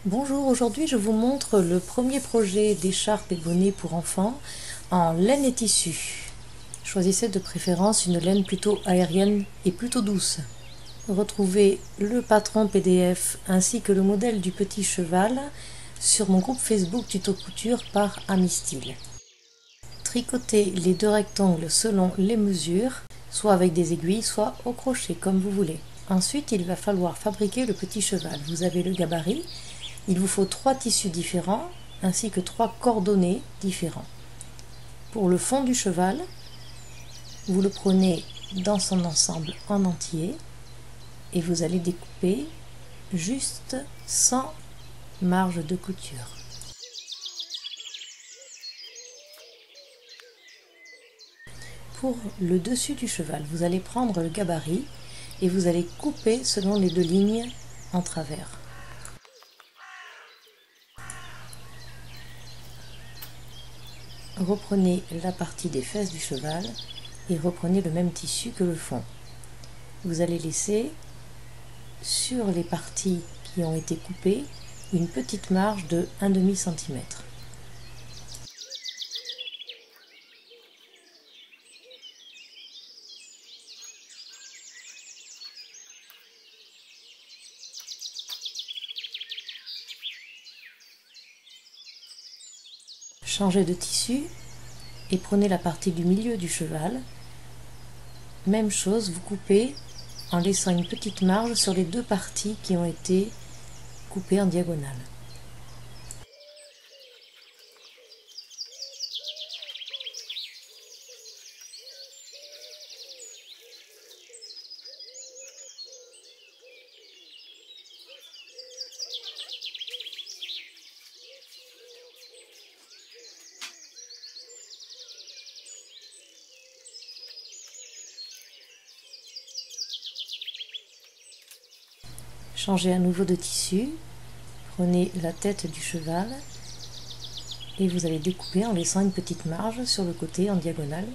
Bonjour, aujourd'hui je vous montre le premier projet d'écharpe et bonnet pour enfants en laine et tissu. Choisissez de préférence une laine plutôt aérienne et plutôt douce. Retrouvez le patron PDF ainsi que le modèle du petit cheval sur mon groupe Facebook Tuto Couture par Amistyle. Tricotez les deux rectangles selon les mesures, soit avec des aiguilles, soit au crochet, comme vous voulez. Ensuite, il va falloir fabriquer le petit cheval. Vous avez le gabarit. Il vous faut 3 tissus différents ainsi que 3 cordonnés différents. Pour le fond du cheval, vous le prenez dans son ensemble en entier et vous allez découper juste sans marge de couture. Pour le dessus du cheval, vous allez prendre le gabarit et vous allez couper selon les deux lignes en travers. Reprenez la partie des fesses du cheval et reprenez le même tissu que le fond. Vous allez laisser sur les parties qui ont été coupées une petite marge de 1,5 cm. Changez de tissu et prenez la partie du milieu du cheval. Même chose, vous coupez en laissant une petite marge sur les deux parties qui ont été coupées en diagonale. Changez à nouveau de tissu, prenez la tête du cheval et vous allez découper en laissant une petite marge sur le côté en diagonale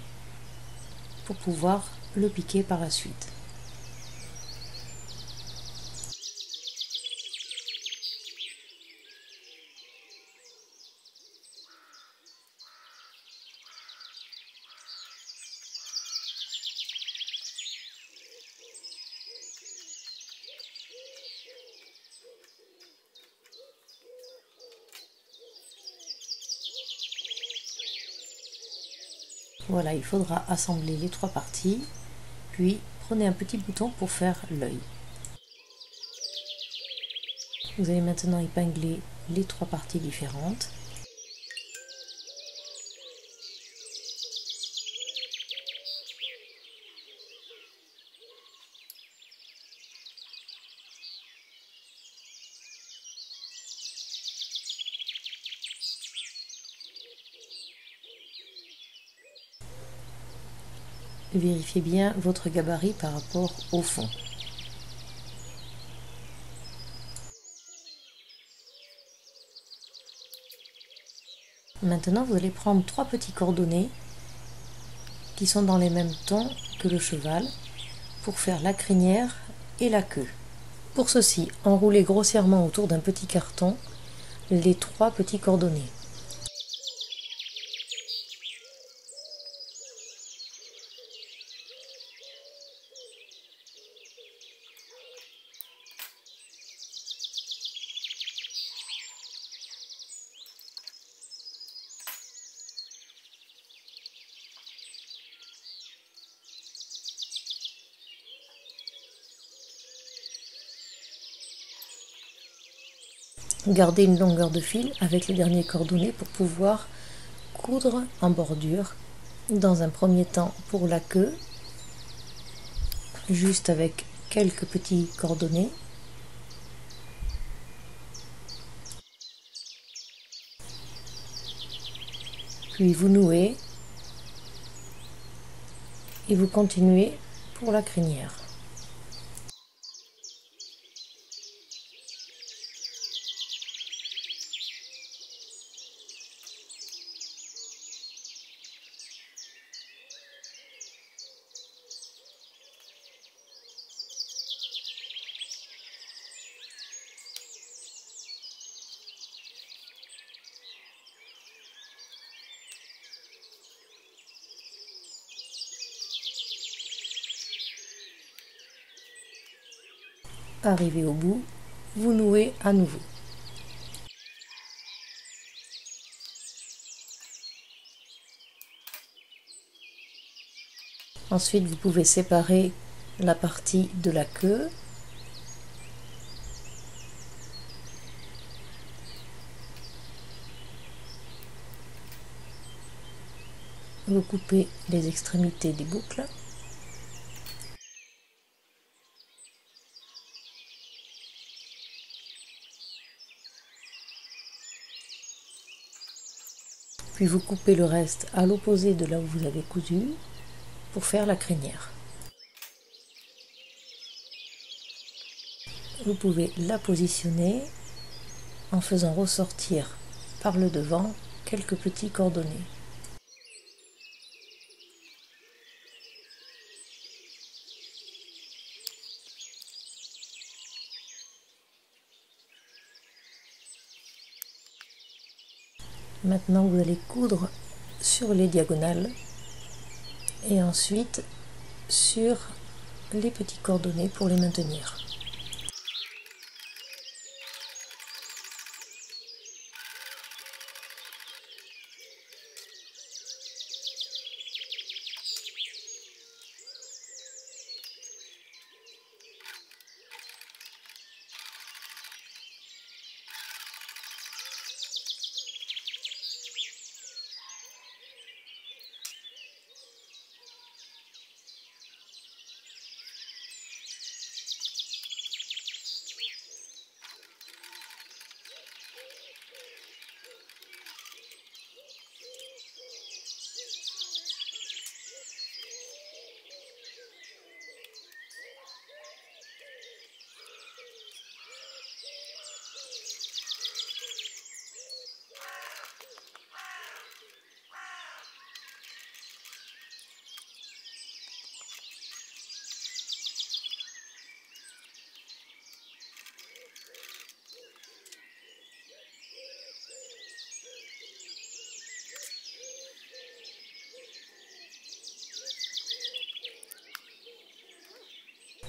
pour pouvoir le piquer par la suite. Voilà, il faudra assembler les 3 parties, puis prenez un petit bouton pour faire l'œil. Vous allez maintenant épingler les 3 parties différentes. Vérifiez bien votre gabarit par rapport au fond. Maintenant, vous allez prendre 3 petits cordonnés qui sont dans les mêmes tons que le cheval pour faire la crinière et la queue. Pour ceci, enroulez grossièrement autour d'un petit carton les 3 petits cordonnés. Gardez une longueur de fil avec les derniers cordonnés pour pouvoir coudre en bordure. Dans un premier temps pour la queue, juste avec quelques petits cordonnés. Puis vous nouez et vous continuez pour la crinière. Arrivé au bout, vous nouez à nouveau. Ensuite, vous pouvez séparer la partie de la queue. Vous coupez les extrémités des boucles. Puis vous coupez le reste à l'opposé de là où vous avez cousu pour faire la crinière. Vous pouvez la positionner en faisant ressortir par le devant quelques petits cordonnets. Maintenant, vous allez coudre sur les diagonales et ensuite sur les petits cordonnets pour les maintenir.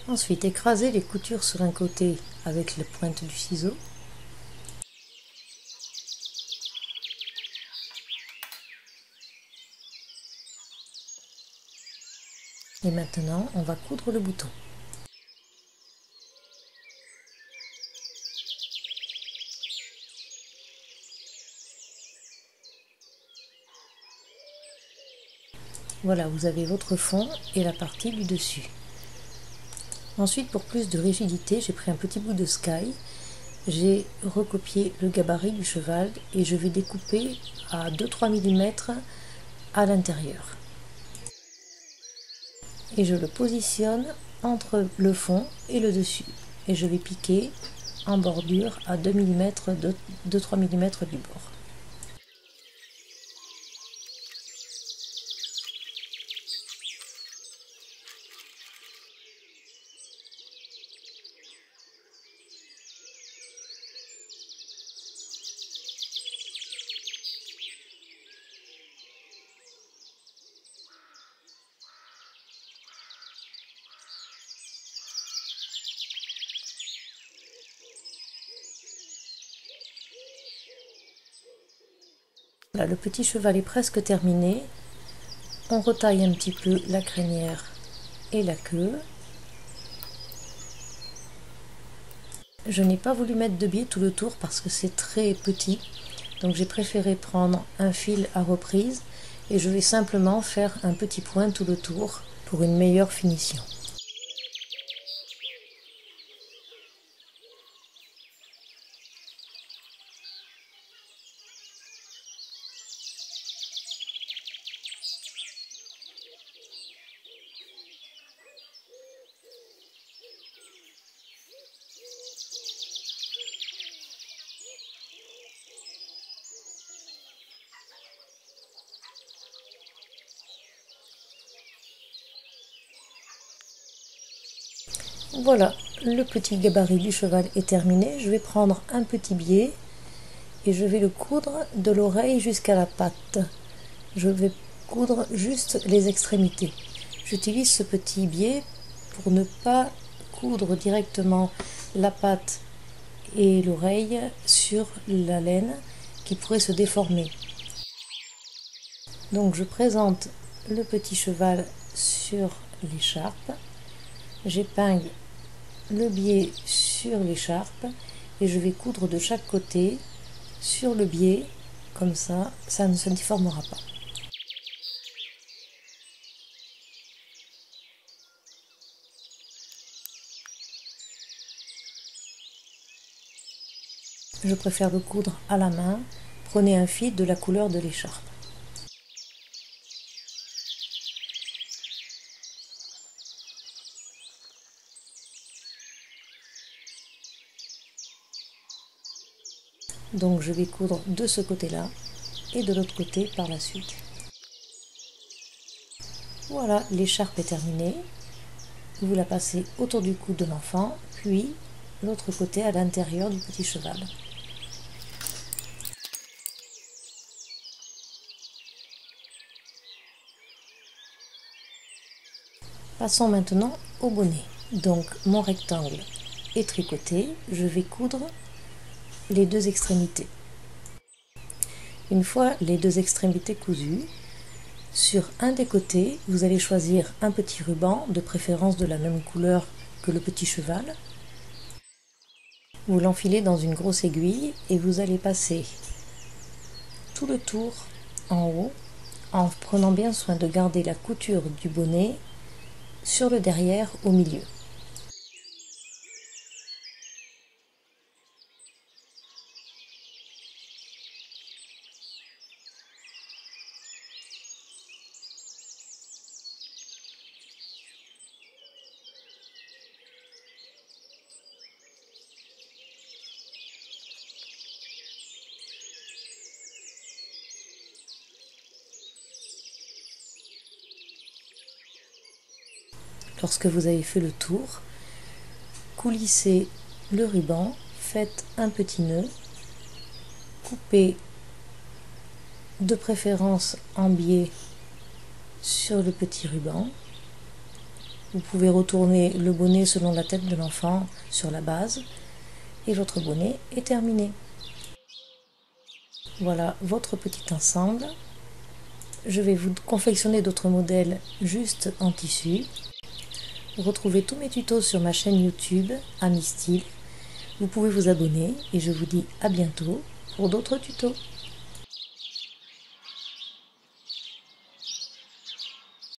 Ensuite, écrasez les coutures sur un côté avec la pointe du ciseau. Et maintenant, on va coudre le bouton. Voilà, vous avez votre fond et la partie du dessus. Ensuite, pour plus de rigidité, j'ai pris un petit bout de sky, j'ai recopié le gabarit du cheval et je vais découper à 2-3 mm à l'intérieur. Et je le positionne entre le fond et le dessus. Et je vais piquer en bordure à 2 mm, 2-3 mm du bord. Là, le petit cheval est presque terminé. On retaille un petit peu la crinière et la queue. Je n'ai pas voulu mettre de biais tout le tour parce que c'est très petit. Donc j'ai préféré prendre un fil à reprise et je vais simplement faire un petit point tout le tour pour une meilleure finition. Voilà, le petit gabarit du cheval est terminé. Je vais prendre un petit biais et je vais le coudre de l'oreille jusqu'à la patte. Je vais coudre juste les extrémités. J'utilise ce petit biais pour ne pas coudre directement la patte et l'oreille sur la laine qui pourrait se déformer. Donc je présente le petit cheval sur l'écharpe, j'épingle le biais sur l'écharpe et je vais coudre de chaque côté sur le biais, comme ça ne se déformera pas. Je préfère le coudre à la main. Prenez un fil de la couleur de l'écharpe. Donc je vais coudre de ce côté-là et de l'autre côté par la suite. Voilà, l'écharpe est terminée. Vous la passez autour du cou de l'enfant, puis l'autre côté à l'intérieur du petit cheval. Passons maintenant au bonnet. Donc mon rectangle est tricoté, je vais coudre les deux extrémités. Une fois les deux extrémités cousues, sur un des côtés, vous allez choisir un petit ruban, de préférence de la même couleur que le petit cheval. Vous l'enfilez dans une grosse aiguille et vous allez passer tout le tour en haut en prenant bien soin de garder la couture du bonnet sur le derrière au milieu. Lorsque vous avez fait le tour, coulissez le ruban, faites un petit nœud, coupez de préférence en biais sur le petit ruban. Vous pouvez retourner le bonnet selon la tête de l'enfant sur la base et votre bonnet est terminé. Voilà votre petit ensemble. Je vais vous confectionner d'autres modèles juste en tissu. Retrouvez tous mes tutos sur ma chaîne YouTube Amie Style. Vous pouvez vous abonner et je vous dis à bientôt pour d'autres tutos.